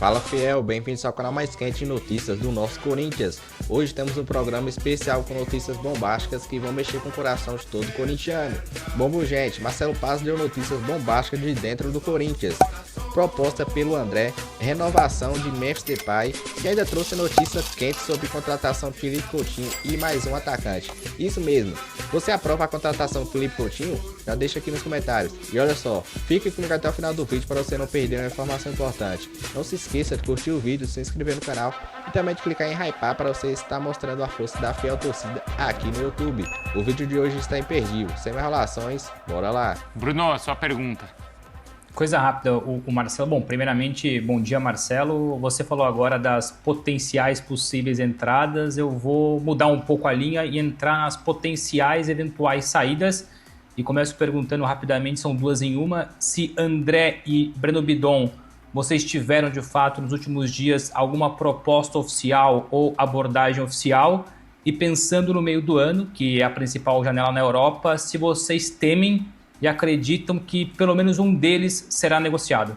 Fala fiel, bem-vindos ao canal mais quente de notícias do nosso Corinthians. Hoje temos um programa especial com notícias bombásticas que vão mexer com o coração de todo corintiano. Bom, gente, Marcelo Paz deu notícias bombásticas de dentro do Corinthians. Proposta pelo André, renovação de Memphis Depay, que ainda trouxe notícias quentes sobre contratação de Felipe Coutinho e mais um atacante. Isso mesmo, você aprova a contratação de Felipe Coutinho? Já deixa aqui nos comentários. E olha só, fique comigo até o final do vídeo para você não perder uma informação importante. Não se esqueça de curtir o vídeo, se inscrever no canal e também de clicar em hypar para você estar mostrando a força da fiel torcida aqui no YouTube. O vídeo de hoje está imperdível, sem mais enrolações, bora lá. Bruno, sua pergunta. Coisa rápida, o Marcelo, bom, primeiramente, bom dia Marcelo, você falou agora das potenciais possíveis entradas, eu vou mudar um pouco a linha e entrar nas potenciais eventuais saídas e começo perguntando rapidamente, são duas em uma, se André e Breno Bidon, vocês tiveram de fato nos últimos dias alguma proposta oficial ou abordagem oficial e pensando no meio do ano, que é a principal janela na Europa, se vocês temem e acreditam que pelo menos um deles será negociado?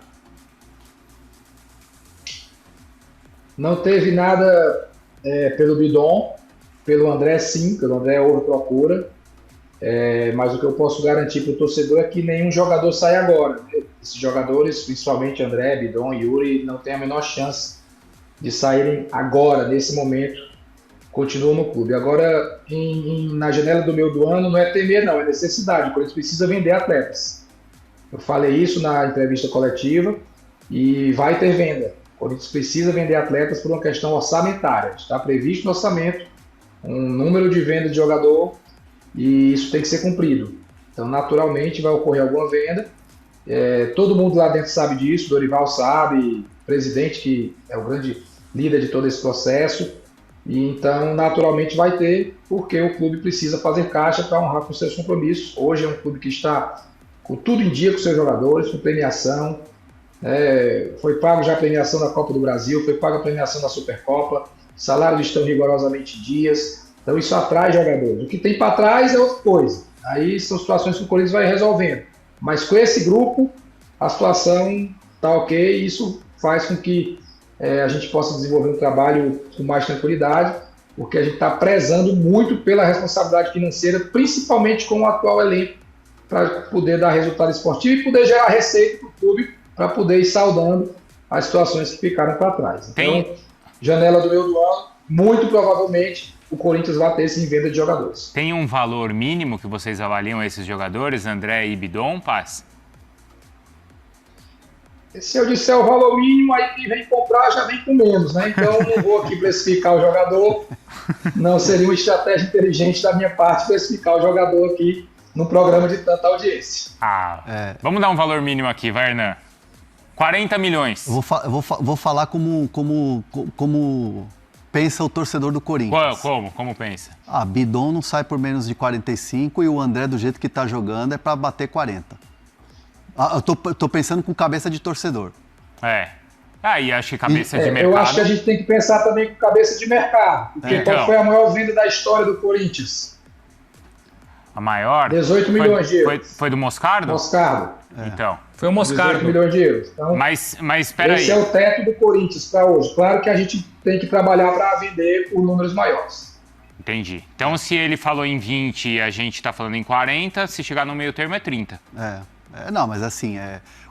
Não teve nada pelo Bidon, pelo André sim, pelo André houve procura, mas o que eu posso garantir para o torcedor é que nenhum jogador sai agora. Esses jogadores, principalmente André, Bidon e Yuri, não têm a menor chance de saírem agora, nesse momento, continuam no clube. Agora, na janela do meio do ano, não é temer não, é necessidade, o Corinthians precisa vender atletas. Eu falei isso na entrevista coletiva e vai ter venda. O Corinthians precisa vender atletas por uma questão orçamentária. Está previsto no orçamento um número de venda de jogador e isso tem que ser cumprido. Então, naturalmente, vai ocorrer alguma venda. Todo mundo lá dentro sabe disso, Dorival sabe, o presidente que é o grande líder de todo esse processo. E então, naturalmente, vai ter, porque o clube precisa fazer caixa para honrar com seus compromissos. Hoje é um clube que está com tudo em dia com seus jogadores, com premiação. Foi pago já a premiação da Copa do Brasil, foi paga a premiação da Supercopa, salários estão rigorosamente em dias. Então, isso atrai jogadores. O que tem para trás é outra coisa. Aí são situações que o Corinthians vai resolvendo. Mas com esse grupo, a situação está ok e isso faz com que a gente possa desenvolver um trabalho com mais tranquilidade, porque a gente está prezando muito pela responsabilidade financeira, principalmente com o atual elenco, para poder dar resultado esportivo e poder gerar receita para o clube, para poder ir saudando as situações que ficaram para trás. Então, janela do meio do ano, muito provavelmente o Corinthians vai ter esse em venda de jogadores. Tem um valor mínimo que vocês avaliam esses jogadores, André e Bidon, Paz? Se eu disser o valor mínimo, aí quem vem comprar já vem com menos, né? Então não vou aqui precificar o jogador, não seria uma estratégia inteligente da minha parte precificar o jogador aqui num programa de tanta audiência. Vamos dar um valor mínimo aqui, vai, Hernan. 40 milhões. Vou falar como pensa o torcedor do Corinthians. Como pensa? Bidon não sai por menos de 45 e o André, do jeito que tá jogando, é para bater 40. Eu tô pensando com cabeça de torcedor. E acho que cabeça de mercado... Eu acho que a gente tem que pensar também com cabeça de mercado. Porque qual foi a maior venda da história do Corinthians? A maior? 18 milhões de euros. Foi do Moscardo? Moscardo. Então. Foi o Moscardo. 18 milhões de euros. Então, mas espera aí. Esse é o teto do Corinthians para hoje. Claro que a gente tem que trabalhar para vender por números maiores. Entendi. Então, se ele falou em 20 e a gente tá falando em 40, se chegar no meio termo é 30. Não, mas assim,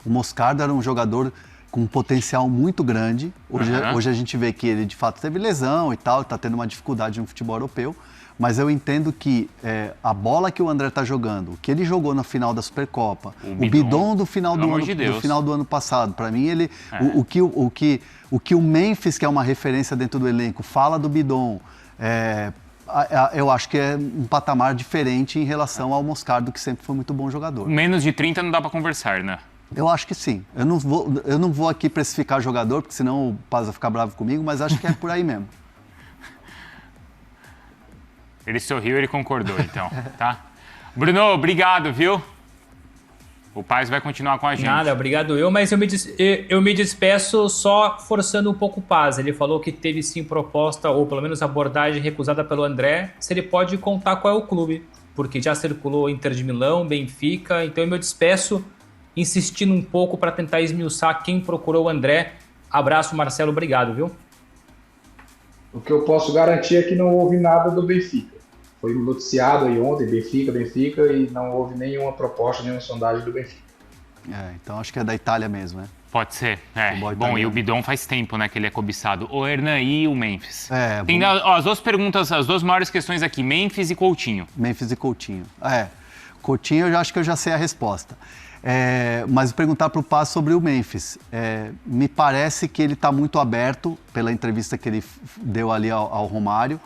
o Moscardo era um jogador com um potencial muito grande. Hoje a gente vê que ele de fato teve lesão e tal, está tendo uma dificuldade no futebol europeu. Mas eu entendo que a bola que o André está jogando, o que ele jogou na final da Supercopa, o Bidon do final do ano passado, para mim o que o Memphis, que é uma referência dentro do elenco, fala do Bidon, eu acho que é um patamar diferente em relação ao Moscardo, que sempre foi muito bom jogador. Menos de 30 não dá para conversar, né? Eu acho que sim. Eu não vou aqui precificar jogador, porque senão o Paz vai ficar bravo comigo, mas acho que é por aí mesmo. Ele sorriu, ele concordou, então, tá? Bruno, obrigado, viu? O Paz vai continuar com a gente. Nada, obrigado mas eu me despeço só forçando um pouco o Paz. Ele falou que teve sim proposta, ou pelo menos abordagem recusada pelo André. Se ele pode contar qual é o clube, porque já circulou Inter de Milão, Benfica. Então eu me despeço insistindo um pouco para tentar esmiuçar quem procurou o André. Abraço, Marcelo, obrigado, viu? O que eu posso garantir é que não houve nada do Benfica. Foi noticiado aí ontem, Benfica, e não houve nenhuma proposta, nenhuma sondagem do Benfica. Então acho que é da Itália mesmo, né? Pode ser. Bom, e o Bidon faz tempo, né, que ele é cobiçado. O Hernan e o Memphis. Tem as duas perguntas, as duas maiores questões aqui, Memphis e Coutinho. Memphis e Coutinho. Coutinho eu acho que eu já sei a resposta. Mas perguntar para o Paz sobre o Memphis. Me parece que ele está muito aberto, pela entrevista que ele deu ali ao Romário,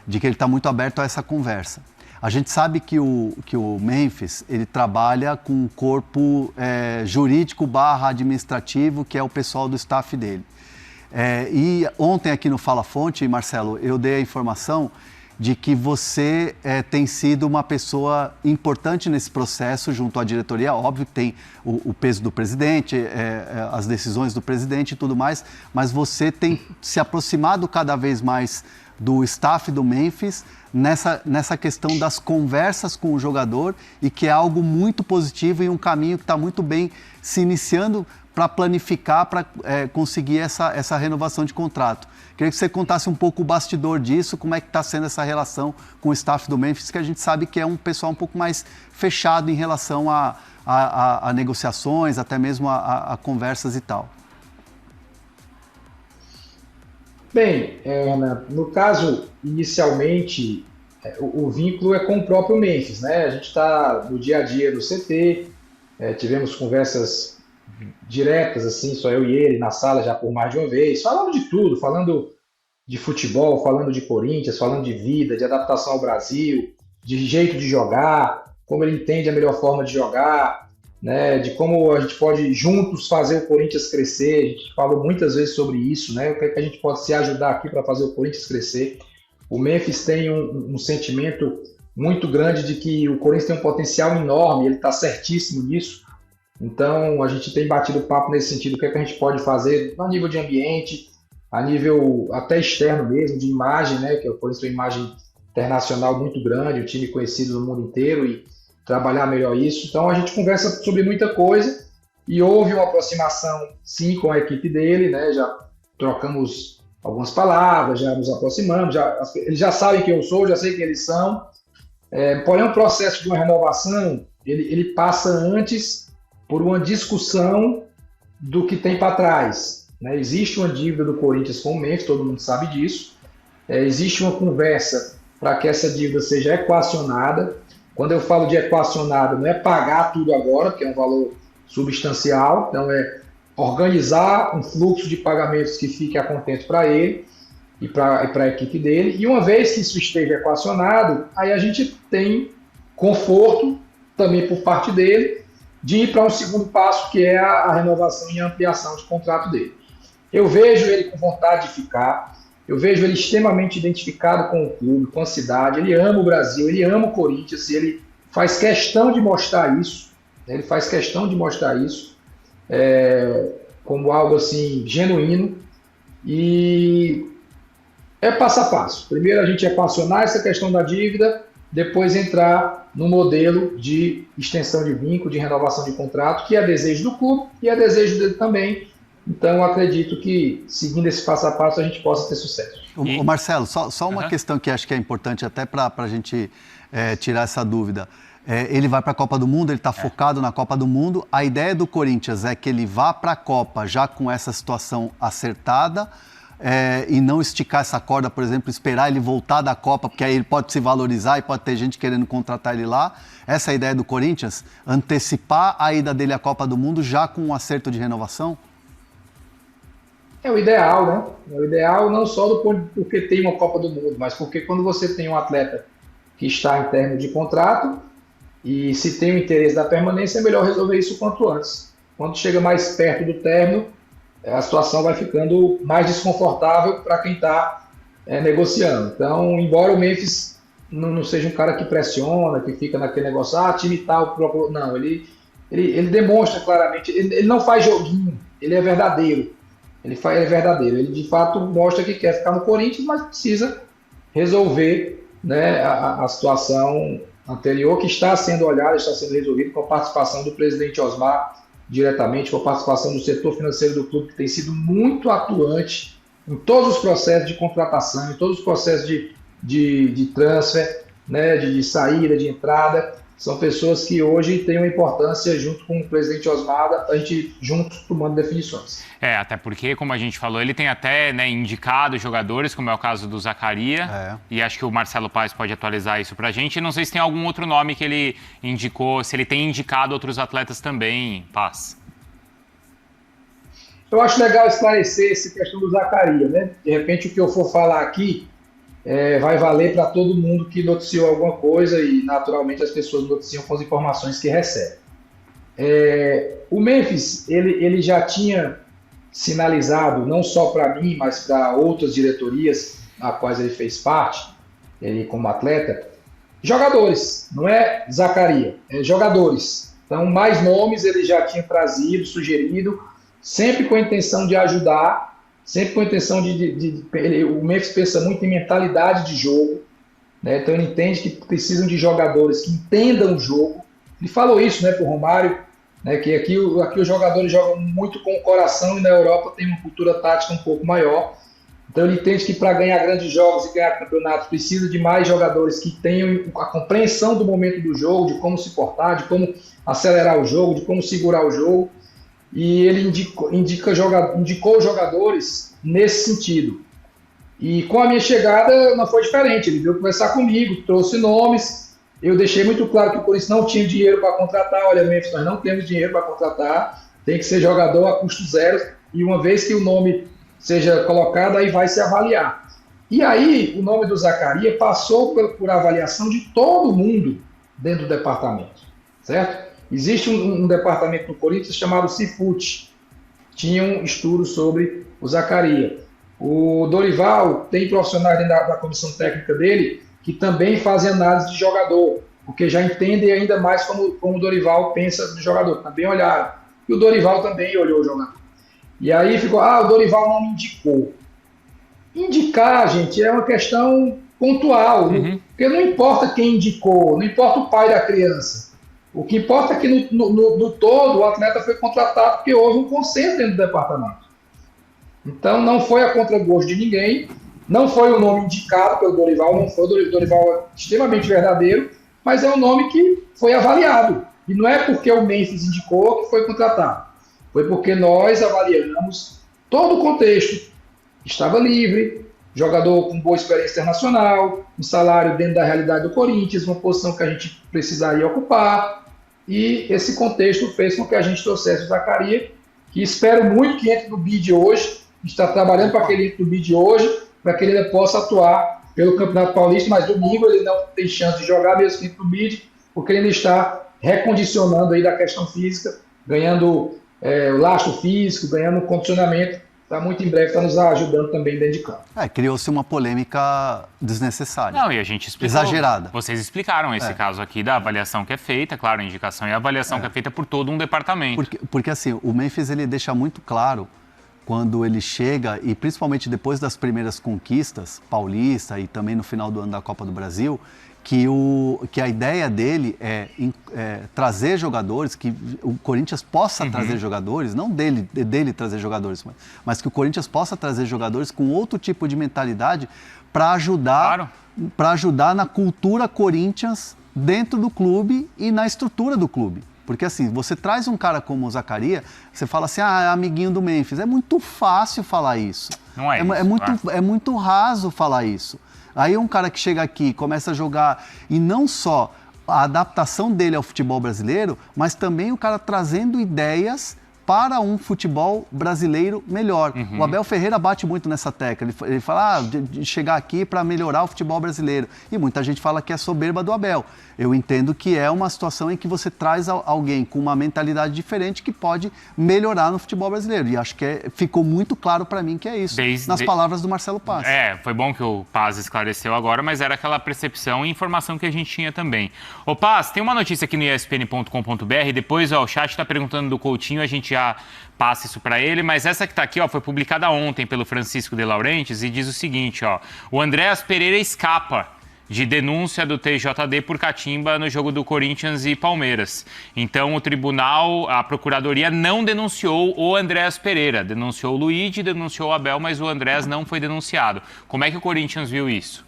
de que ele está muito aberto a essa conversa. A gente sabe que o Memphis, ele trabalha com um corpo jurídico / administrativo, que é o pessoal do staff dele. E ontem aqui no Fala Fonte, Marcelo, eu dei a informação de que você tem sido uma pessoa importante nesse processo junto à diretoria. Óbvio que tem o peso do presidente, as decisões do presidente e tudo mais, mas você tem se aproximado cada vez mais do staff do Memphis nessa questão das conversas com o jogador, e que é algo muito positivo e um caminho que está muito bem se iniciando para planificar, para conseguir essa renovação de contrato. Queria que você contasse um pouco o bastidor disso, como é que está sendo essa relação com o staff do Memphis, que a gente sabe que é um pessoal um pouco mais fechado em relação a negociações, até mesmo a conversas e tal. Bem, no caso, inicialmente, o vínculo é com o próprio Memphis, né? A gente está no dia a dia do CT, tivemos conversas diretas, assim, só eu e ele na sala já por mais de uma vez, falando de tudo, falando de futebol, falando de Corinthians, falando de vida, de adaptação ao Brasil, de jeito de jogar, como ele entende a melhor forma de jogar, né, de como a gente pode juntos fazer o Corinthians crescer. A gente falou muitas vezes sobre isso, né, o que é que a gente pode se ajudar aqui para fazer o Corinthians crescer. O Memphis tem um sentimento muito grande de que o Corinthians tem um potencial enorme, ele está certíssimo nisso. Então, a gente tem batido papo nesse sentido, o que é que a gente pode fazer a nível de ambiente, a nível até externo mesmo, de imagem, né? Que o Corinthians tem uma imagem internacional muito grande, um time conhecido no mundo inteiro, e trabalhar melhor isso. Então, a gente conversa sobre muita coisa, e houve uma aproximação, sim, com a equipe dele, né? Já trocamos algumas palavras, já nos aproximamos, eles já sabem quem eu sou, já sei quem eles são. Porém, o processo de uma renovação, ele passa antes por uma discussão do que tem para trás, né? Existe uma dívida do Corinthians com o Memphis, todo mundo sabe disso. Existe uma conversa para que essa dívida seja equacionada. Quando eu falo de equacionada, não é pagar tudo agora, que é um valor substancial, então é organizar um fluxo de pagamentos que fique a contento para ele e para a equipe dele. E uma vez que isso esteja equacionado, aí a gente tem conforto também por parte dele de ir para um segundo passo, que é a renovação e a ampliação de contrato dele. Eu vejo ele com vontade de ficar, eu vejo ele extremamente identificado com o clube, com a cidade, ele ama o Brasil, ele ama o Corinthians, ele faz questão de mostrar isso, como algo assim genuíno, e é passo a passo. Primeiro a gente equacionar essa questão da dívida, depois entrar no modelo de extensão de vínculo, de renovação de contrato, que é desejo do clube e é desejo dele também. Então, acredito que, seguindo esse passo a passo, a gente possa ter sucesso. Ô Marcelo, só uma questão que acho que é importante até para a gente tirar essa dúvida. Ele vai para a Copa do Mundo, ele está focado na Copa do Mundo. A ideia do Corinthians é que ele vá para a Copa já com essa situação acertada, e não esticar essa corda, por exemplo, esperar ele voltar da Copa, porque aí ele pode se valorizar e pode ter gente querendo contratar ele lá. Essa é a ideia do Corinthians? Antecipar a ida dele à Copa do Mundo já com um acerto de renovação? É o ideal, né? É o ideal não só porque tem uma Copa do Mundo, mas porque quando você tem um atleta que está em termo de contrato e se tem o interesse da permanência, é melhor resolver isso o quanto antes. Quando chega mais perto do término, a situação vai ficando mais desconfortável para quem está negociando. Então, embora o Memphis não seja um cara que pressiona, que fica naquele negócio, time tal, não, ele demonstra claramente, ele não faz joguinho, ele é verdadeiro. Ele de fato mostra que quer ficar no Corinthians, mas precisa resolver, né, a situação anterior, que está sendo olhada, está sendo resolvida com a participação do presidente Osmar diretamente, com a participação do setor financeiro do clube, que tem sido muito atuante em todos os processos de contratação, em todos os processos de transfer, né, de saída, de entrada. São pessoas que hoje têm uma importância, junto com o presidente Osmar, a gente juntos tomando definições. Até porque, como a gente falou, ele tem até, né, indicado jogadores, como é o caso do Zaccaria, e acho que o Marcelo Paes pode atualizar isso pra gente. Não sei se tem algum outro nome que ele indicou, se ele tem indicado outros atletas também, Paes. Eu acho legal esclarecer essa questão do Zaccaria, né? De repente, o que eu for falar aqui vai valer para todo mundo que noticiou alguma coisa e, naturalmente, as pessoas noticiam com as informações que recebem. O Memphis, ele já tinha sinalizado, não só para mim, mas para outras diretorias a quais ele fez parte, ele como atleta, jogadores, não é Zaccaria, jogadores. Então, mais nomes ele já tinha trazido, sugerido, sempre com a intenção de ajudar, sempre com a intenção o Memphis pensa muito em mentalidade de jogo, né? Então ele entende que precisam de jogadores que entendam o jogo. Ele falou isso, né, para o Romário, né, que aqui os jogadores jogam muito com o coração e na Europa tem uma cultura tática um pouco maior. Então ele entende que para ganhar grandes jogos e ganhar campeonatos precisa de mais jogadores que tenham a compreensão do momento do jogo, de como se portar, de como acelerar o jogo, de como segurar o jogo. E ele indicou jogadores nesse sentido. E com a minha chegada não foi diferente. Ele veio conversar comigo, trouxe nomes. Eu deixei muito claro que o Corinthians não tinha dinheiro para contratar. Olha, Memphis, nós não temos dinheiro para contratar. Tem que ser jogador a custo zero. E uma vez que o nome seja colocado, aí vai se avaliar. E aí o nome do Zaccaria passou por avaliação de todo mundo dentro do departamento, certo? Existe um departamento no Corinthians chamado Cifut. Tinha um estudo sobre o Zaccaria. O Dorival tem profissionais dentro da comissão técnica dele que também fazem análise de jogador, porque já entendem ainda mais como o Dorival pensa do jogador. Também olharam. E o Dorival também olhou o jogador. E aí ficou, o Dorival não me indicou. Indicar, gente, é uma questão pontual. Porque não importa quem indicou, não importa o pai da criança. O que importa é que no todo o atleta foi contratado porque houve um consenso dentro do departamento. Então não foi a contragosto de ninguém, não foi o nome indicado pelo Dorival, não foi o Dorival é extremamente verdadeiro, mas é um nome que foi avaliado. E não é porque o Memphis indicou que foi contratado. Foi porque nós avaliamos todo o contexto. Estava livre, jogador com boa experiência internacional, um salário dentro da realidade do Corinthians, uma posição que a gente precisaria ocupar, e esse contexto fez com que a gente trouxesse o Zaccaria, que espero muito que entre no bid hoje, está trabalhando para que ele entre no bid hoje, para que ele ainda possa atuar pelo Campeonato Paulista, mas domingo ele não tem chance de jogar mesmo que entre no bid, porque ele ainda está recondicionando aí da questão física, ganhando lastro físico, ganhando condicionamento. Está muito em breve, está nos ajudando também dentro de campo. Criou-se uma polêmica desnecessária. Não, e a gente explicou. Exagerada. Vocês explicaram esse caso aqui da avaliação que é feita, claro, a indicação e a avaliação que é feita por todo um departamento. Porque assim, o Memphis ele deixa muito claro, quando ele chega, e principalmente depois das primeiras conquistas, Paulista e também no final do ano da Copa do Brasil, que a ideia dele é trazer jogadores, que o Corinthians possa trazer jogadores, não dele trazer jogadores, mas que o Corinthians possa trazer jogadores com outro tipo de mentalidade para ajudar na cultura Corinthians dentro do clube e na estrutura do clube. Porque assim, você traz um cara como o Zaccaria, você fala assim, é amiguinho do Memphis. É muito fácil falar isso. Não é isso. É muito raso falar isso. Aí um cara que chega aqui, começa a jogar, e não só a adaptação dele ao futebol brasileiro, mas também o cara trazendo ideias para um futebol brasileiro melhor. O Abel Ferreira bate muito nessa tecla. Ele fala de chegar aqui para melhorar o futebol brasileiro. E muita gente fala que é soberba do Abel. Eu entendo que é uma situação em que você traz alguém com uma mentalidade diferente que pode melhorar no futebol brasileiro. E acho que ficou muito claro para mim que é isso, nas palavras do Marcelo Paes. Foi bom que o Paes esclareceu agora, mas era aquela percepção e informação que a gente tinha também. Ô Paes, tem uma notícia aqui no espn.com.br, depois o chat está perguntando do Coutinho, a gente já passa isso para ele, mas essa que está aqui foi publicada ontem pelo Francisco de Laurentiis e diz o seguinte, o Andréas Pereira escapa de denúncia do TJD por catimba no jogo do Corinthians e Palmeiras. Então, o tribunal, a procuradoria não denunciou o Andréas Pereira. Denunciou o Luigi, denunciou o Abel, mas o Andréas não foi denunciado. Como é que o Corinthians viu isso?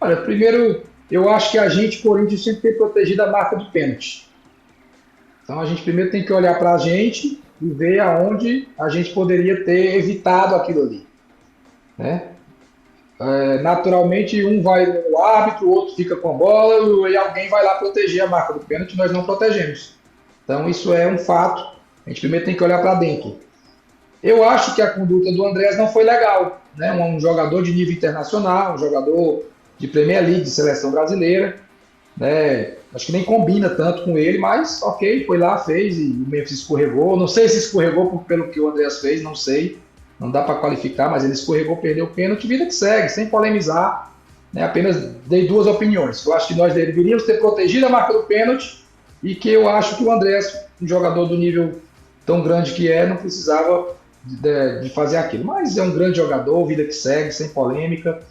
Olha, primeiro, eu acho que a gente, Corinthians, sempre tem protegido a marca do pênalti. Então, a gente primeiro tem que olhar para a gente e ver aonde a gente poderia ter evitado aquilo ali, né? Naturalmente, um vai no árbitro, o outro fica com a bola e alguém vai lá proteger a marca do pênalti, nós não protegemos. Então, isso é um fato. A gente primeiro tem que olhar para dentro. Eu acho que a conduta do Andréas não foi legal, né? Um jogador de nível internacional, um jogador de Premier League, de seleção brasileira, né? Acho que nem combina tanto com ele, mas ok, foi lá, fez e o Memphis escorregou. Não sei se escorregou pelo que o Andréas fez, não sei. Não dá para qualificar, mas ele escorregou, perdeu o pênalti, vida que segue, sem polemizar, né? Apenas dei duas opiniões. Eu acho que nós deveríamos ter protegido a marca do pênalti e que eu acho que o Andréas, um jogador do nível tão grande que é, não precisava de fazer aquilo. Mas é um grande jogador, vida que segue, sem polêmica.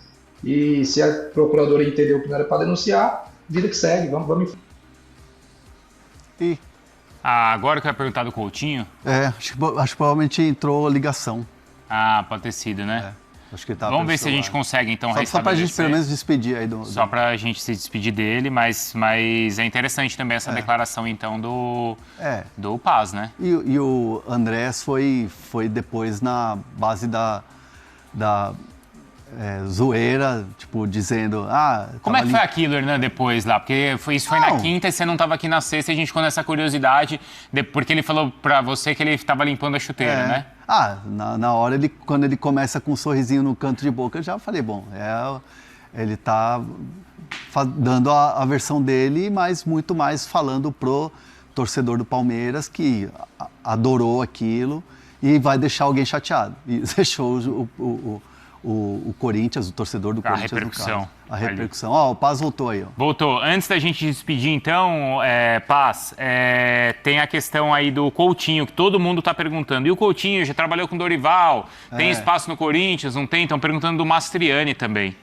E se a procuradoria entendeu que não era para denunciar, vida que segue, vamos E agora que eu ia perguntar do Coutinho. acho que provavelmente entrou ligação. Pode ter sido, né? Acho que tá. Vamos ver se a gente consegue, então, só pra gente, pelo menos, despedir aí do... Só pra gente se despedir dele, mas é interessante também essa declaração, então, do Paz, né? E o Andrés foi depois na base da zoeira, tipo, dizendo... Como é que foi aquilo, Hernan, depois lá? Porque isso foi na quinta e você não estava aqui na sexta e a gente ficou nessa curiosidade, porque ele falou pra você que ele estava limpando a chuteira, né? Na hora, quando ele começa com um sorrisinho no canto de boca, eu já falei, bom, ele tá dando a versão dele, mas muito mais falando pro torcedor do Palmeiras, que adorou aquilo e vai deixar alguém chateado. E deixou o Corinthians, o torcedor do Corinthians, a repercussão. O Paz voltou aí. Voltou. Antes da gente despedir, então, Paz, tem a questão aí do Coutinho, que todo mundo está perguntando. E o Coutinho já trabalhou com o Dorival, tem espaço no Corinthians, não tem? Estão perguntando do Mastriani também.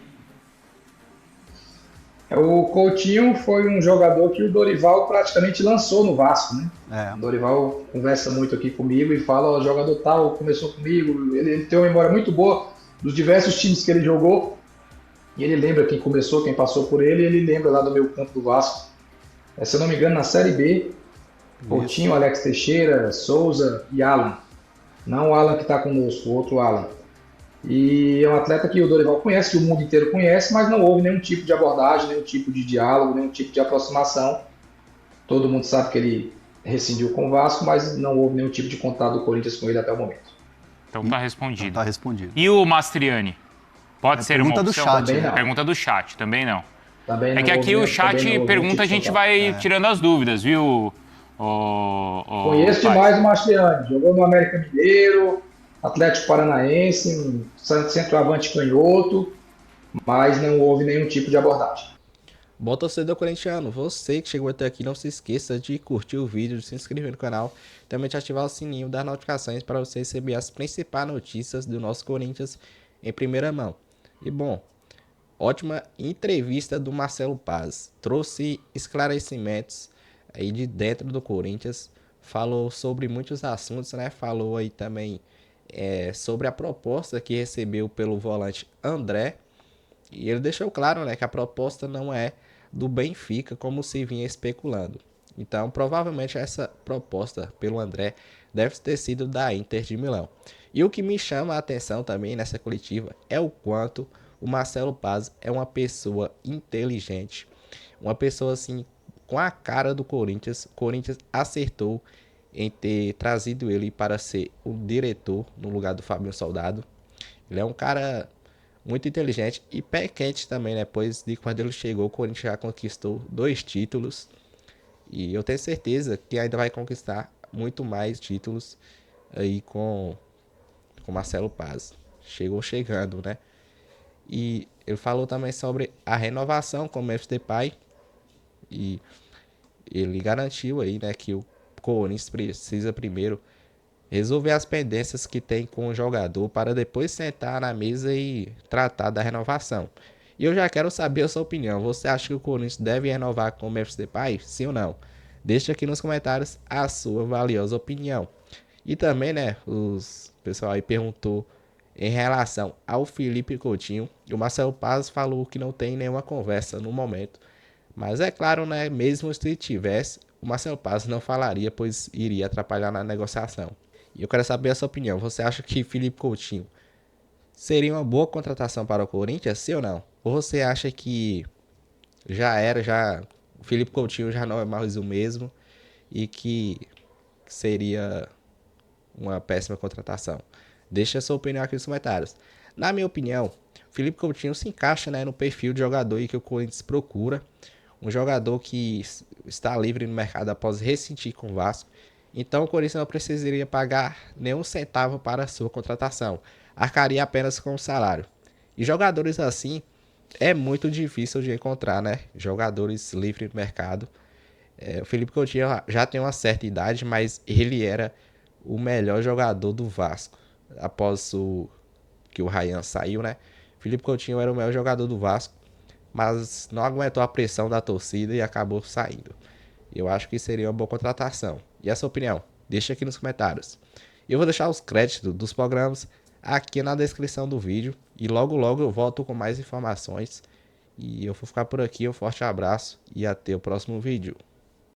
O Coutinho foi um jogador que o Dorival praticamente lançou no Vasco, né? O Dorival conversa muito aqui comigo e fala, o jogador tal começou comigo, ele tem uma memória muito boa dos diversos times que ele jogou, e ele lembra quem começou, quem passou por ele, e ele lembra lá do meio campo do Vasco. Se eu não me engano, na Série B, Coutinho, Alex Teixeira, Souza e Alan. Não o Alan que está conosco, o outro Alan. E é um atleta que o Dorival conhece, que o mundo inteiro conhece, mas não houve nenhum tipo de abordagem, nenhum tipo de diálogo, nenhum tipo de aproximação. Todo mundo sabe que ele rescindiu com o Vasco, mas não houve nenhum tipo de contato do Corinthians com ele até o momento. Então tá respondido. Tá respondido. E o Mastriani? Pode ser uma opção? Do chat, pergunta do chat, também não. Também não que aqui o chat pergunta, a gente vai tirando as dúvidas, viu? Conheço demais o Mastriani. Jogou no América Mineiro, Atlético Paranaense, um centroavante canhoto, mas não houve nenhum tipo de abordagem. Bom, torcedor corintiano, você que chegou até aqui, não se esqueça de curtir o vídeo, de se inscrever no canal, também de ativar o sininho das notificações para você receber as principais notícias do nosso Corinthians em primeira mão. E bom, ótima entrevista do Marcelo Paz, trouxe esclarecimentos aí de dentro do Corinthians, falou sobre muitos assuntos, né? Falou aí também sobre a proposta que recebeu pelo volante André, e ele deixou claro, né, que a proposta não é do Benfica, como se vinha especulando. Então, provavelmente essa proposta pelo André deve ter sido da Inter de Milão. E o que me chama a atenção também nessa coletiva é o quanto o Marcelo Paz é uma pessoa inteligente, uma pessoa assim com a cara do Corinthians. O Corinthians acertou em ter trazido ele para ser o diretor no lugar do Fabinho Soldado. Ele é um cara muito inteligente e pé quente também, né? Pois de quando ele chegou, o Corinthians já conquistou 2 títulos. E eu tenho certeza que ainda vai conquistar muito mais títulos aí com Marcelo Paz. Chegou chegando, né? E ele falou também sobre a renovação com o Memphis Depay. E ele garantiu aí, né, que o Corinthians precisa primeiro resolver as pendências que tem com o jogador para depois sentar na mesa e tratar da renovação. E eu já quero saber a sua opinião. Você acha que o Corinthians deve renovar com o Memphis Depay? Sim ou não? Deixa aqui nos comentários a sua valiosa opinião. E também, né, o pessoal aí perguntou em relação ao Felipe Coutinho. E o Marcelo Paz falou que não tem nenhuma conversa no momento. Mas é claro, né, mesmo se tivesse, o Marcelo Paz não falaria, pois iria atrapalhar na negociação. E eu quero saber a sua opinião. Você acha que Felipe Coutinho seria uma boa contratação para o Corinthians, sim ou não? Ou você acha que o Felipe Coutinho já não é mais o mesmo e que seria uma péssima contratação? Deixa a sua opinião aqui nos comentários. Na minha opinião, o Felipe Coutinho se encaixa, né, no perfil de jogador aí que o Corinthians procura. Um jogador que está livre no mercado após rescindir com o Vasco. Então o Corinthians não precisaria pagar nenhum centavo para a sua contratação. Arcaria apenas com o salário. E jogadores assim é muito difícil de encontrar, né? Jogadores livres no mercado. O Felipe Coutinho já tem uma certa idade, mas ele era o melhor jogador do Vasco. Após que o Ryan saiu, né? Felipe Coutinho era o melhor jogador do Vasco, mas não aguentou a pressão da torcida e acabou saindo. Eu acho que seria uma boa contratação. E a sua opinião? Deixa aqui nos comentários. Eu vou deixar os créditos dos programas aqui na descrição do vídeo. E logo logo eu volto com mais informações. E eu vou ficar por aqui. Um forte abraço e até o próximo vídeo.